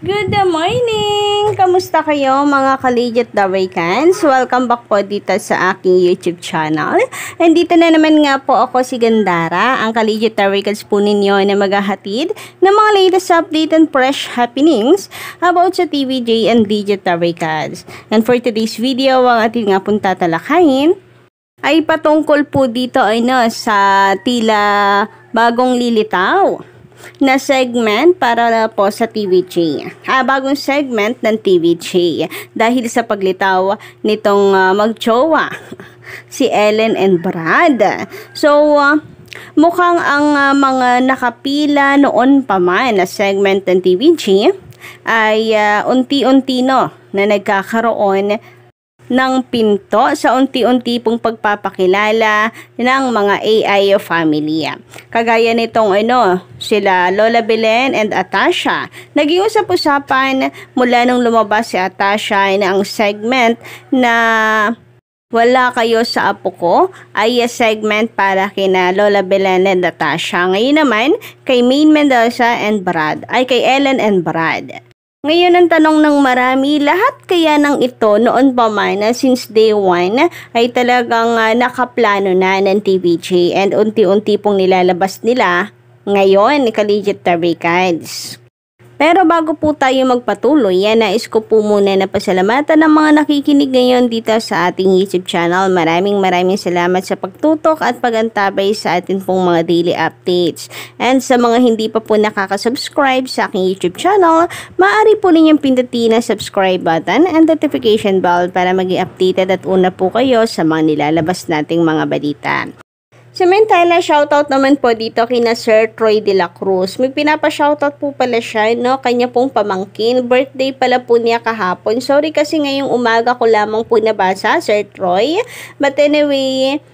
Good morning! Kamusta kayo mga ka-legit Dawaycans? Welcome back po dito sa aking YouTube channel. And dito na naman nga po ako si Gandara, ang ka-legit Dawaycans po ninyo na maghahatid ng mga latest update and fresh happenings about sa TVJ and legit Dawaycans. And for today's video, ang ating nga pong tatalakayin ay patungkol po dito sa tila bagong lilitaw na segment para po sa TVJ. Bagong segment ng TVJ dahil sa paglitaw nitong mag-jowa si Ellen and Brad. So, mukhang ang mga nakapila noon pa man na segment ng TVJ ay unti-unti na nagkakaroon ng pinto sa unti-unti pong pagpapakilala ng mga AI family. Kagaya nitong sila Lola Belen and Atasha. Naging usap-usapan mula nung lumabas si Atasha na ang segment na Wala Kayo sa Apo Ko ay segment para kina Lola Belen and Atasha. Ngayon naman kay Maine Mendoza and Brad, ay kay Ellen and Brad. Ngayon ang tanong ng marami, lahat kaya ng ito noon pa man since day 1 ay talagang nakaplano na ng TVJ and unti-unti pong nilalabas nila ngayon ni ka-legit Dawaycans. Pero bago po tayo magpatuloy, nais ko po muna na pasalamatan ng mga nakikinig ngayon dito sa ating YouTube channel. Maraming salamat sa pagtutok at pagantabay sa atin pong mga daily updates. And sa mga hindi pa po nakaka-subscribe sa aking YouTube channel, maaari po ninyong pindutin ang subscribe button and notification bell para maging updated at una po kayo sa mga nilalabas nating mga balita. Samantala, shoutout naman po dito kina Sir Troy de la Cruz. May pinapa-shoutout po pala siya, kanya pong pamangkin. Birthday pala po niya kahapon. Sorry kasi ngayong umaga ko lamang po nabasa, Sir Troy. But anyway,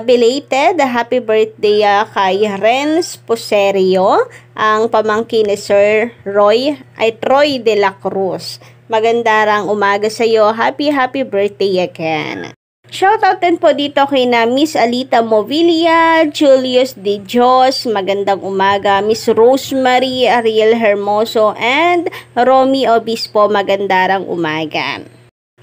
belated happy birthday kay Renz Poserio, ang pamangkin ni Sir Troy de la Cruz. Magandang umaga sa iyo. Happy birthday again. Shoutout din po dito kay na Miss Alita Movilla, Julius De Dios, magandang umaga, Miss Rosemary Ariel Hermoso, and Romy Obispo, magandang umaga.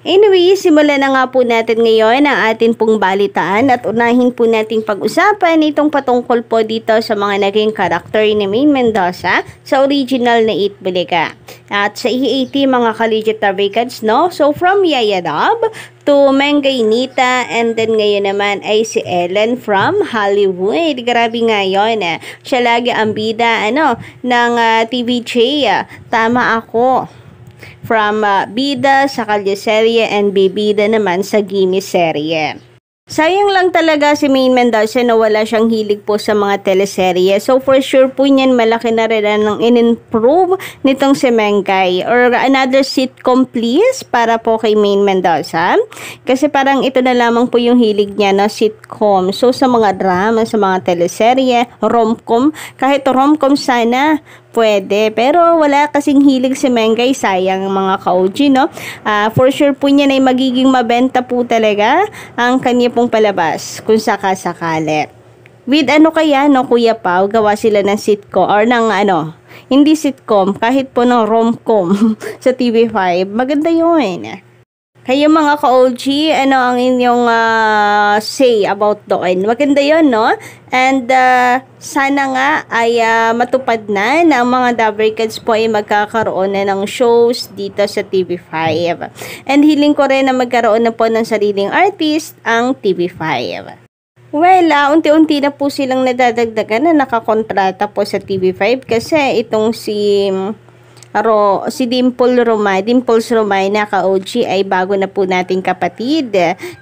Anyway, simulan na nga po natin ngayon ang atin pong balitaan at unahin po nating pag-usapan itong patungkol po dito sa mga naging karakter ni Maine Mendoza sa original na 8 Bulaga. At sa EAT mga ka-legit Dawaycans, So from Yaya Dub to Mengay Nita, and then ngayon naman ay si Ellen from Hollywood. Grabe nga yun. Siya lagi ang bida ng TVJ. Tama ako. From bida sa kalyeserye and bibida naman sa Gimme serye. Sayang lang talaga si Maine Mendoza na wala siyang hilig po sa mga teleserye. So for sure po niyan malaki na rin ang in-improve nitong si Mengay. Or another sitcom please para po kay Maine Mendoza. Kasi parang ito na lamang po yung hilig niya na sitcom. So sa mga drama, sa mga teleserye, romcom, kahit romcom sana pwede, pero wala kasing hilig si Mengay, sayang mga ka-OG, for sure po niya na magiging mabenta po talaga ang kanya pong palabas, kung sakasakali. With kaya, Kuya Pao, gawa sila ng sitcom, or ng hindi sitcom, kahit po ng romcom sa TV5, maganda yun. Kayo mga ka-OG, ang inyong say about doon? Maganda yun, And sana nga ay matupad na ang mga Dawaycans po ay magkakaroon na ng shows dito sa TV5. And hiling ko rin na magkaroon na po ng sariling artist ang TV5. Well, unti-unti na po silang nadadagdagan na nakakontrata po sa TV5 kasi itong si Dimples Romay na ka-OG ay bago na po nating kapatid.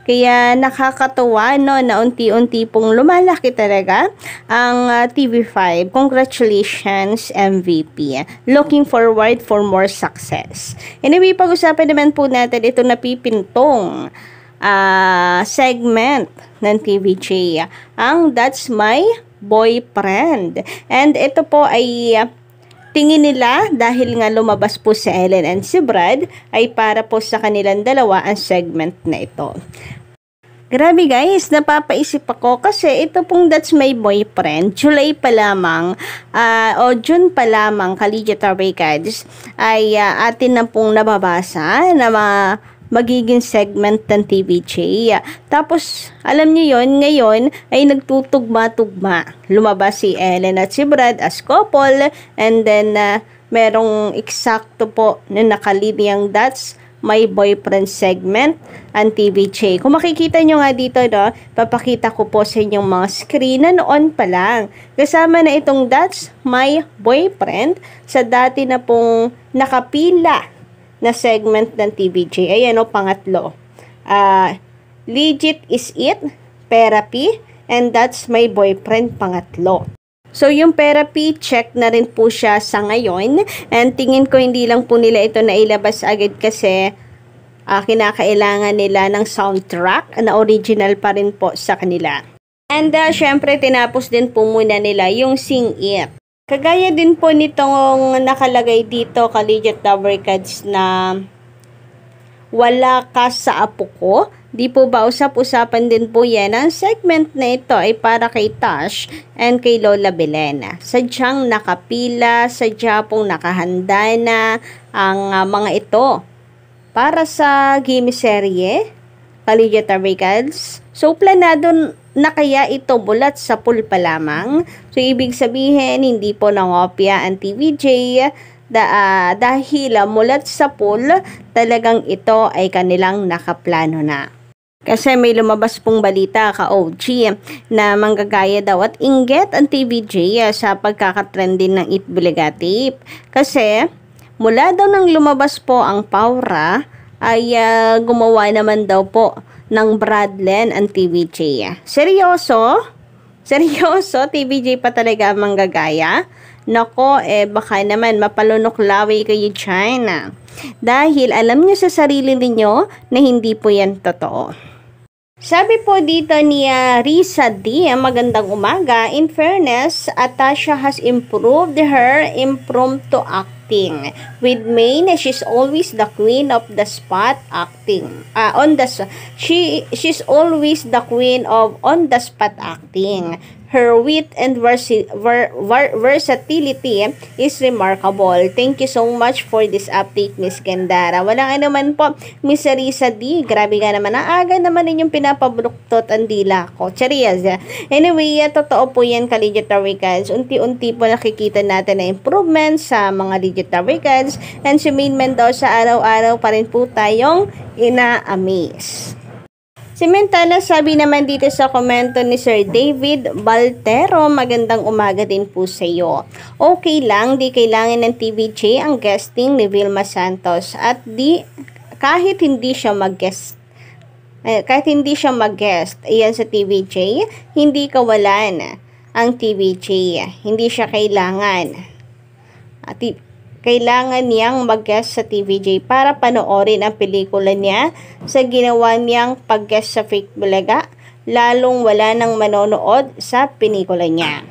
Kaya nakakatuwa na unti-unti pong lumalaki talaga ang TV5. Congratulations MVP. Looking forward for more success. Anyway, pag-usapan naman po natin itong napipintong segment ng TVJ. Ang That's My Boyfriend. And ito po ay tingin nila dahil nga lumabas po si Ellen and si Brad ay para po sa kanilang dalawa ang segment na ito. Grabe guys, napapaisip ako kasi ito pong That's My Boyfriend, July pa lamang o June pa lamang, Collegiate Awakens, ay atin na pong nababasa na magiging segment ng TVJ. Tapos, alam niyo yon, ngayon ay nagtutugma-tugma. Lumabas si Ellen at si Brad as couple, and then merong eksakto po na nakalinyang That's My Boyfriend segment ang TVJ. Kung makikita nyo nga dito, no, papakita ko po sa inyong mga screen na noon pa lang. Kasama na itong That's My Boyfriend sa dati na pong nakapila na segment ng TVJ. Ayan o, pangatlo. Legit Is It, Therapy, and That's My Boyfriend, pangatlo. So, yung therapy, check na rin po siya sa ngayon. And tingin ko hindi lang po nila ito nailabas agad kasi kinakailangan nila ng soundtrack na original pa rin po sa kanila. And syempre, tinapos din po muna nila yung Sing It. Kagaya din po nitong nakalagay dito, Collegiate Awakens, na Wala Ka Sa Apo Ko. Di po ba usap-usapan din po yan? Ang segment na ito ay para kay Tash and kay Lola Belen. Sadyang nakapila, sadya pong nakahanda na ang mga ito para sa game serye, Collegiate Awakens. So, planado na kaya ito bulat sa pool pa lamang? So, ibig sabihin, hindi po nangopya ang TVJ dahil mulat sa pool, talagang ito ay kanilang nakaplano na. Kasi may lumabas pong balita ka-OG na manggagaya daw at inggit ang TVJ sa pagkakatrending ng Eat Bulaga tape. Kasi mula daw nang lumabas po ang Paura ay gumawa naman daw po ng Bradlen ang TVJ. Seryoso? Seryoso? TVJ pa talaga ang manggagaya? Nako, baka naman mapalunok-lawi kayo China. Dahil alam niyo sa sarili niyo na hindi po yan totoo. Sabi po dito ni Risa D, magandang umaga. In fairness, Tasha has improved her impromptu acting. With Maine, she's always the queen of the spot acting. She's always the queen of on the spot acting. Her wit and versatility is remarkable. Thank you so much for this update, Miss Gandara. Walang anuman po, Miss Risa D. Grabe nga naman. Ang aga naman ninyong pinapabuluktot ang dila ko. Charias. Anyway, totoo po yan, Collegiate Awakens. Unti-unti po nakikita natin na improvement sa mga Collegiate Awakens. And si Maine Mendoza, araw-araw pa rin po tayong ina-amaze. Samantala, sabi naman dito sa komento ni Sir David Baltero, magandang umaga din po sa iyo. Okay lang, di kailangan ng TVJ ang guesting ni Vilma Santos at kahit hindi siya mag-guest. Ayan sa TVJ, hindi kawalan ang TVJ. Hindi siya kailangan. Kailangan niyang mag-guest sa TVJ para panoorin ang pelikula niya sa ginawa niyang pag-guest sa Fake Bulaga, lalong wala nang manonood sa pelikula niya.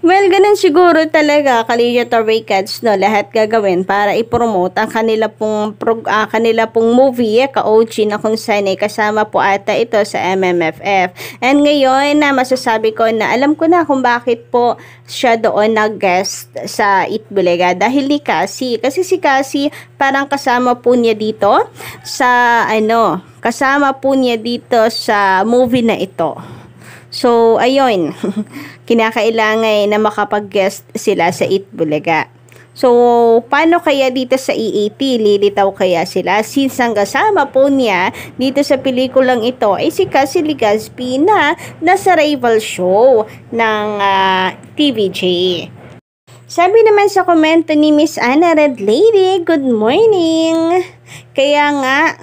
Well, ganun siguro talaga, Collegiate Awakens, no, lahat gagawin para i-promote ang kanila pong movie, ka-OG na kung saan ay kasama po ata ito sa MMFF. And ngayon, masasabi ko na alam ko na kung bakit po siya doon nag-guest sa Eat Bulaga dahil ni Cassie. Kasi si Cassie parang kasama po niya dito sa movie na ito. So, ayun, kinakailangan na makapag-guest sila sa Eat Bulaga. So, paano kaya dito sa EAT? Lilitaw kaya sila? Since ang kasama po niya dito sa pelikulang ito ay si Cassie Legazpi na nasa rival show ng TVJ. Sabi naman sa komento ni Miss Anna Red Lady, good morning. Kaya nga,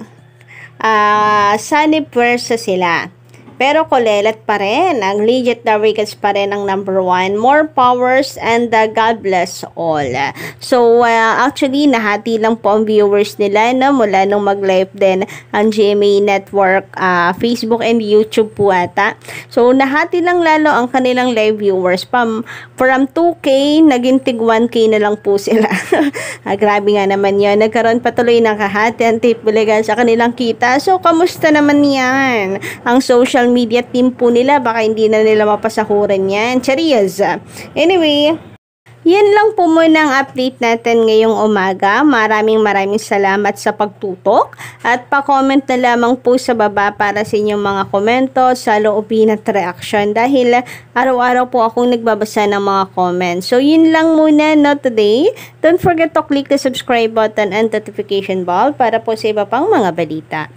sunny pwersa sila. Pero kulelat pa rin. Ang Legit The Wickeds pa rin ang number 1. More powers and God bless all. So, actually, nahati lang po ang viewers nila no, mula nung mag-live din ang GMA Network, Facebook and YouTube po ata. So, nahati lang lalo ang kanilang live viewers. From 2K, naging tig 1K na lang po sila. Grabe nga naman yun. Nagkaroon patuloy ng kahati ang tipuligan sa kanilang kita. So, kamusta naman yan? Ang social media team po nila, baka hindi na nila mapasakuran yan. Cheers! Anyway, yan lang po muna ang update natin ngayong umaga. Maraming salamat sa pagtutok at pa-comment na lamang po sa baba para sa inyong mga komento, saloobin at reaction dahil araw-araw po akong nagbabasa ng mga comments. So yun lang muna no today. Don't forget to click the subscribe button and notification bell para po sa iba pang mga balita.